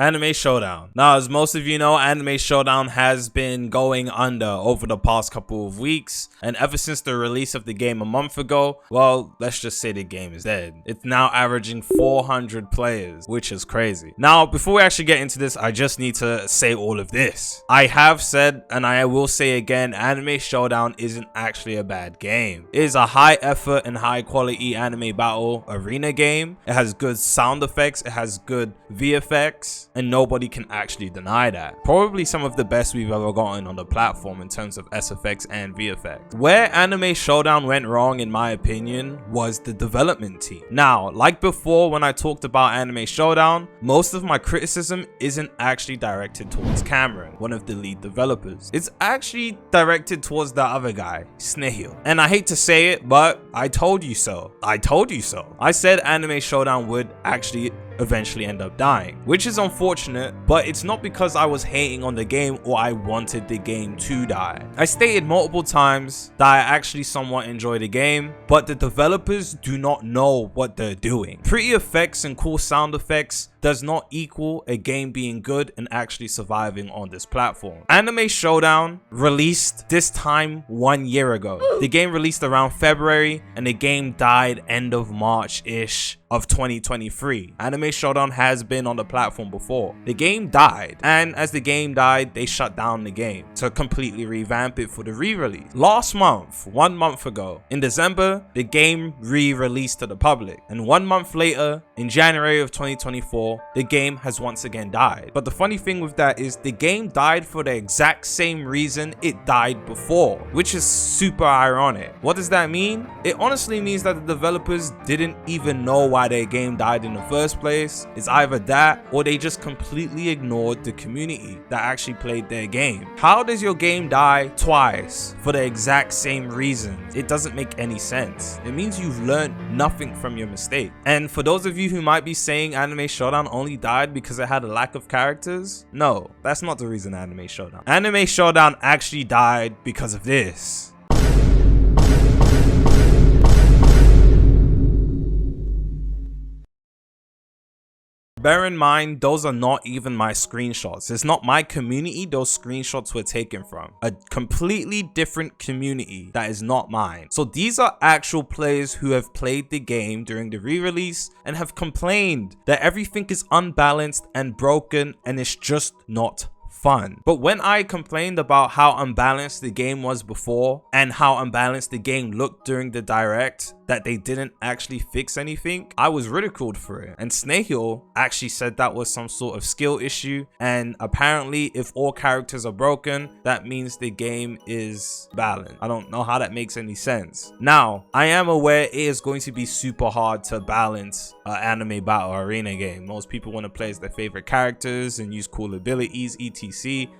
Anime Showdown. Now, as most of you know, Anime Showdown has been going under over the past couple of weeks, and ever since the release of the game a month ago, well, let's just say the game is dead. It's now averaging 400 players, which is crazy. Now, before we actually get into this, I just need to say all of this. I have said, and I will say again, Anime Showdown isn't actually a bad game. It is a high effort and high quality anime battle arena game. It has good sound effects, it has good VFX, and nobody can actually deny that. Probably some of the best we've ever gotten on the platform in terms of SFX and VFX. Where Anime Showdown went wrong, in my opinion, was the development team. Now, like before when I talked about Anime Showdown, most of my criticism isn't actually directed towards Cameron, one of the lead developers. It's actually directed towards the other guy, Snail. And I hate to say it, but I told you so. I told you so. I said Anime Showdown would actually eventually end up dying, which is unfortunate, but it's not because I was hating on the game or I wanted the game to die. I stated multiple times that I actually somewhat enjoy the game, but the developers do not know what they're doing. Pretty effects and cool sound effects does not equal a game being good and actually surviving on this platform. Anime Showdown released this time 1 year ago. The game released around February and the game died end of March-ish of 2023. Anime Showdown has been on the platform before. The game died, and as the game died, they shut down the game to completely revamp it for the re-release. Last month, 1 month ago, in December, the game re-released to the public, and 1 month later, in January of 2024, the game has once again died. But the funny thing with that is the game died for the exact same reason it died before, which is super ironic. What does that mean? It honestly means that the developers didn't even know why their game died in the first place. It's either that or they just completely ignored the community that actually played their game. How does your game die twice for the exact same reasons? It doesn't make any sense. It means you've learned nothing from your mistake. And for those of you who might be saying Anime Showdown only died because it had a lack of characters, no, that's not the reason Anime Showdown. Anime Showdown actually died because of this. Bear in mind, those are not even my screenshots. It's not my community those screenshots were taken from. A completely different community that is not mine. So these are actual players who have played the game during the re-release and have complained that everything is unbalanced and broken and it's just not fun. But when I complained about how unbalanced the game was before and how unbalanced the game looked during the direct, that they didn't actually fix anything, I was ridiculed for it. And Snail actually said that was some sort of skill issue, and apparently if all characters are broken, that means the game is balanced. I don't know how that makes any sense. Now, I am aware it is going to be super hard to balance an anime battle arena game. Most people want to play as their favorite characters and use cool abilities, etc.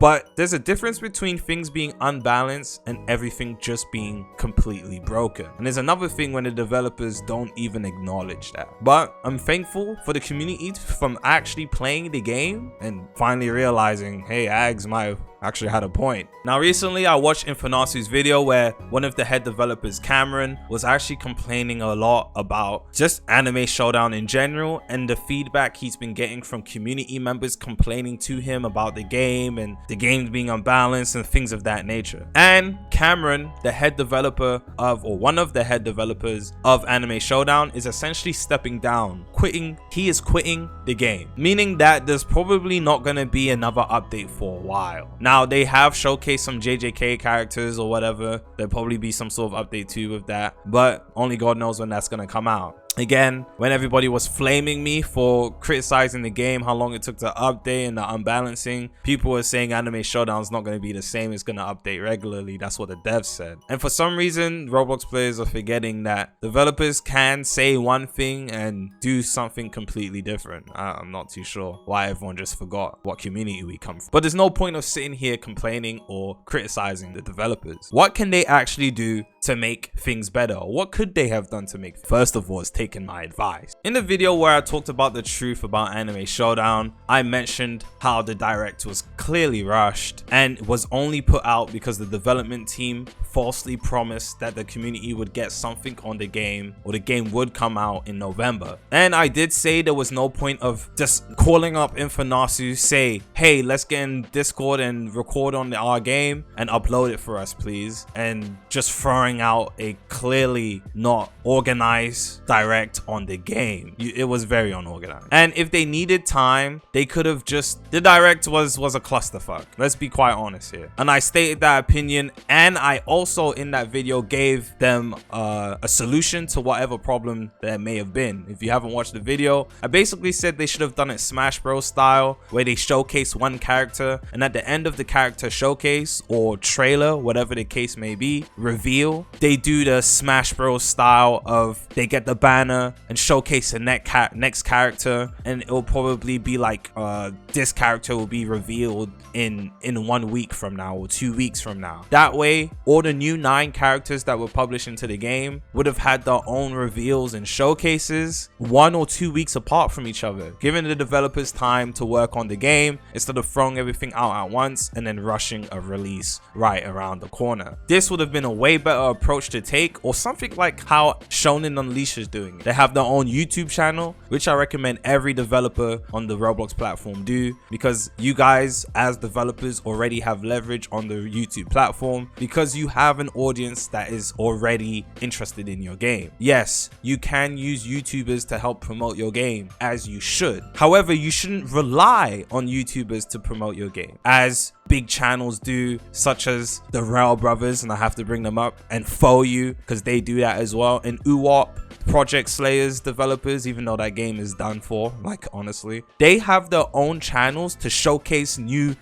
But there's a difference between things being unbalanced and everything just being completely broken. And there's another thing when the developers don't even acknowledge that. But I'm thankful for the community from actually playing the game and finally realizing, hey, Agz might have actually had a point. Now, recently I watched Infinasu's video where one of the head developers, Cameron, was actually complaining a lot about just Anime Showdown in general and the feedback he's been getting from community members complaining to him about the game and the game being unbalanced and things of that nature. And Cameron, the head developer of, or one of the head developers of Anime Showdown, is essentially stepping down, quitting. He is quitting the game, meaning that there's probably not going to be another update for a while. Now, they have showcased some JJK characters or whatever. There'll probably be some sort of update too with that, but only God knows when that's going to come out. Again, when everybody was flaming me for criticizing the game, how long it took to update and the unbalancing, people were saying Anime Showdown is not going to be the same, it's going to update regularly. That's what the devs said. And for some reason, Roblox players are forgetting that developers can say one thing and do something completely different. I'm not too sure why everyone just forgot what community we come from. But there's no point of sitting here complaining or criticizing the developers. What can they actually do to make things better? What could they have done to make? First of all, is taking my advice. In the video where I talked about the truth about Anime Showdown, I mentioned how the direct was clearly rushed and was only put out because the development team falsely promised that the community would get something on the game, or the game would come out in November. And I did say there was no point of just calling up Infonasu, say, hey, let's get in Discord and record on our game and upload it for us, please, and just throwing out a clearly not organized direct on the game. It was very unorganized. And if they needed time, they could have just, the direct was a clusterfuck. Let's be quite honest here. And I stated that opinion, and I also in that video gave them a solution to whatever problem there may have been. If you haven't watched the video, I basically said they should have done it Smash Bros style, where they showcase one character, and at the end of the character showcase or trailer, whatever the case may be, reveal, they do the Smash Bros style of they get the banner and showcase the next character, and it'll probably be like this character will be revealed in 1 week from now or 2 weeks from now. That way, all the new 9 characters that were published into the game would have had their own reveals and showcases 1 or 2 weeks apart from each other, giving the developers time to work on the game instead of throwing everything out at once and then rushing a release right around the corner. This would have been a way better approach to take, or something like how Shonen Unleashed is doing it. They have their own YouTube channel, which I recommend every developer on the Roblox platform do, because you guys as developers already have leverage on the YouTube platform because you have an audience that is already interested in your game. Yes, you can use YouTubers to help promote your game, as you should. However, you shouldn't rely on YouTubers to promote your game, as big channels do, such as the Revolveragz, and I have to bring them up, and FOU, because they do that as well, and UWOP, Project Slayers developers, even though that game is done for, like, honestly, they have their own channels to showcase new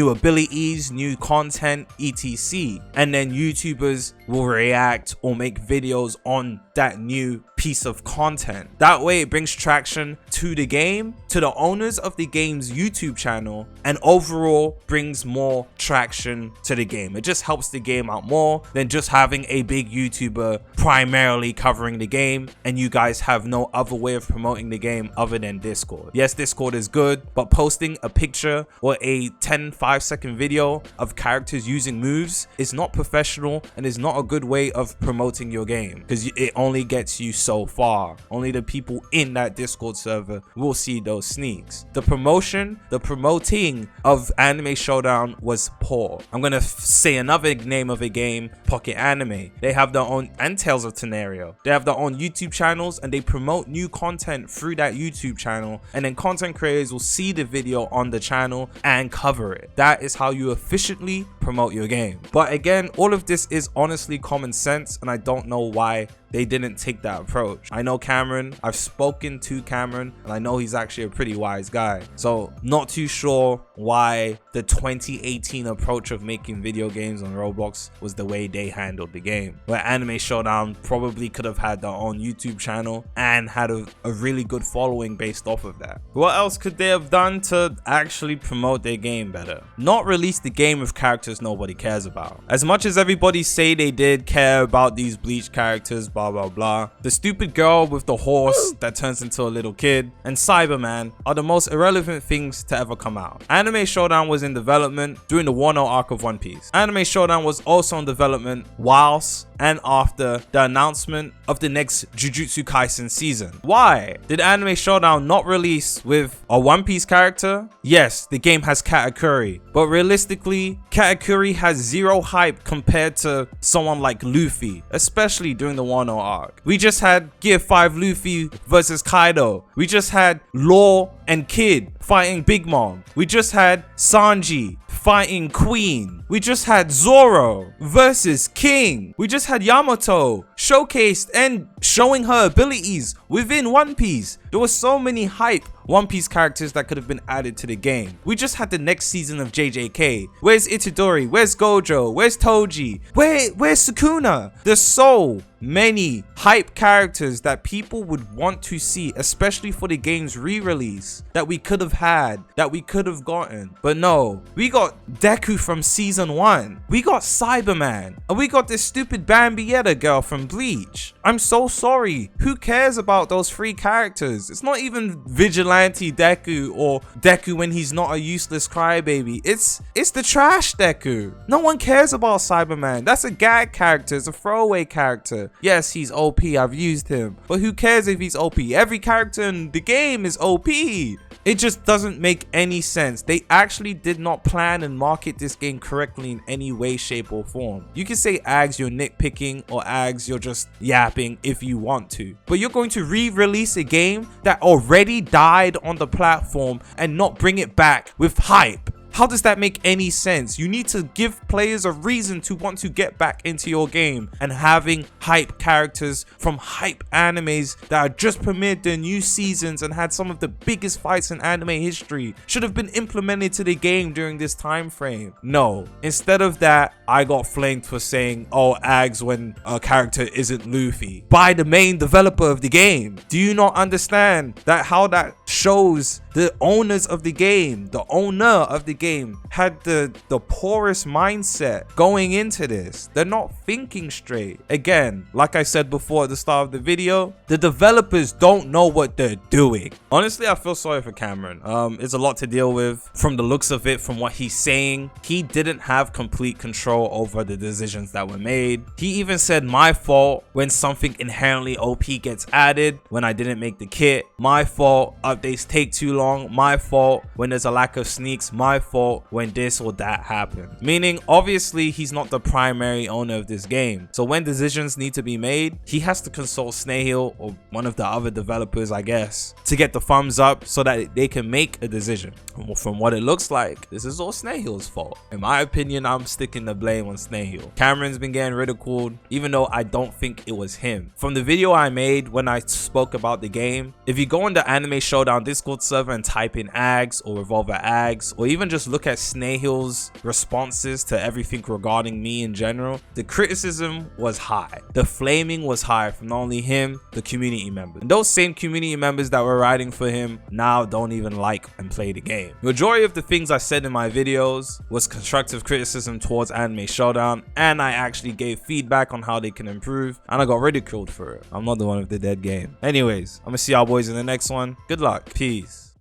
abilities, new content, etc. And then YouTubers will react or make videos on that new piece of content. That way it brings traction to the game, to the owners of the game's YouTube channel, and overall brings more traction to the game. It just helps the game out more than just having a big YouTuber primarily covering the game and you guys have no other way of promoting the game other than Discord. Yes, Discord is good, but posting a picture or a 5-second video of characters using moves is not professional and is not a good way of promoting your game, because it only gets you so far. Only the people in that Discord server will see those sneaks. The promoting of Anime Showdown was poor. I'm gonna say another name of a game, Pocket Anime. They have their own, and Tales of Tenario. They have their own YouTube channels and they promote new content through that YouTube channel, and then content creators will see the video on the channel and cover it. That is how you efficiently promote your game. But again, all of this is honestly common sense, and I don't know why they didn't take that approach. I know Cameron, I've spoken to Cameron, and I know he's actually a pretty wise guy. So not too sure why the 2018 approach of making video games on Roblox was the way they handled the game, where Anime Showdown probably could have had their own YouTube channel and had a really good following based off of that. What else could they have done to actually promote their game better? Not release the game with characters nobody cares about. As much as everybody say they did care about these Bleach characters, blah blah, the stupid girl with the horse that turns into a little kid and Cyberman are the most irrelevant things to ever come out. Anime Showdown was in development during the Wano arc of One Piece. Anime Showdown was also in development whilst and after the announcement of the next Jujutsu Kaisen season. Why did Anime Showdown not release with a One Piece character? Yes, the game has Katakuri, but realistically, Katakuri has zero hype compared to someone like Luffy, especially during the Wano arc. We just had Gear 5 Luffy versus Kaido. We just had Law and Kid fighting Big Mom. We just had Sanji fighting Queen. We just had Zoro versus King. We just had Yamato showcased and showing her abilities within One Piece. There were so many hype One Piece characters that could have been added to the game. We just had the next season of JJK. Where's Itadori? Where's Gojo? Where's Toji? Where's Sukuna? There's so many hype characters that people would want to see, especially for the game's re-release, that we could have had, that we could have gotten. But no, we got got Deku from season 1. We got Cyberman. And we got this stupid Bambietta girl from Bleach. I'm so sorry. Who cares about those 3 characters? It's not even Vigilante Deku or Deku when he's not a useless crybaby. It's the trash Deku. No one cares about Cyberman. That's a gag character. It's a throwaway character. Yes, he's OP. I've used him. But who cares if he's OP? Every character in the game is OP. It just doesn't make any sense. They actually did not plan and market this game correctly in any way, shape, or form. You can say Agz, you're nitpicking, or Agz, you're just yapping if you want to. But you're going to re-release a game that already died on the platform and not bring it back with hype. How does that make any sense? You need to give players a reason to want to get back into your game, and having hype characters from hype animes that are just premiered their new seasons and had some of the biggest fights in anime history should have been implemented to the game during this time frame. No, instead of that, I got flanked for saying, oh, Agz when a character isn't Luffy by the main developer of the game. Do you not understand that how that shows the owners of the game, the owner of the game had the poorest mindset going into this? They're not thinking straight. Again, like I said before at the start of the video, the developers don't know what they're doing. Honestly, I feel sorry for Cameron. It's a lot to deal with. From the looks of it, from what he's saying, he didn't have complete control over the decisions that were made. He even said, my fault when something inherently OP gets added when I didn't make the kit. My fault, updates take too long. My fault when there's a lack of sneaks. My fault when this or that happens. Meaning, obviously, he's not the primary owner of this game. So when decisions need to be made, he has to consult Snail or one of the other developers, I guess, to get the thumbs up so that they can make a decision. From what it looks like, this is all Snail's fault. In my opinion, I'm sticking the blame on Snail. Cameron's been getting ridiculed, even though I don't think it was him. From the video I made when I spoke about the game, if you go on the Anime Showdown Discord server and type in Agz or Revolveragz, or even just look at Snail's responses to everything regarding me in general, the criticism was high. The flaming was high from not only him, the community members. And those same community members that were writing for him now don't even like and play the game. Majority of the things I said in my videos was constructive criticism towards Anime Showdown, and I actually gave feedback on how they can improve, and I got ridiculed for it. I'm not the one with the dead game. Anyways, I'm gonna see y'all boys in the next one. Good luck. Peace.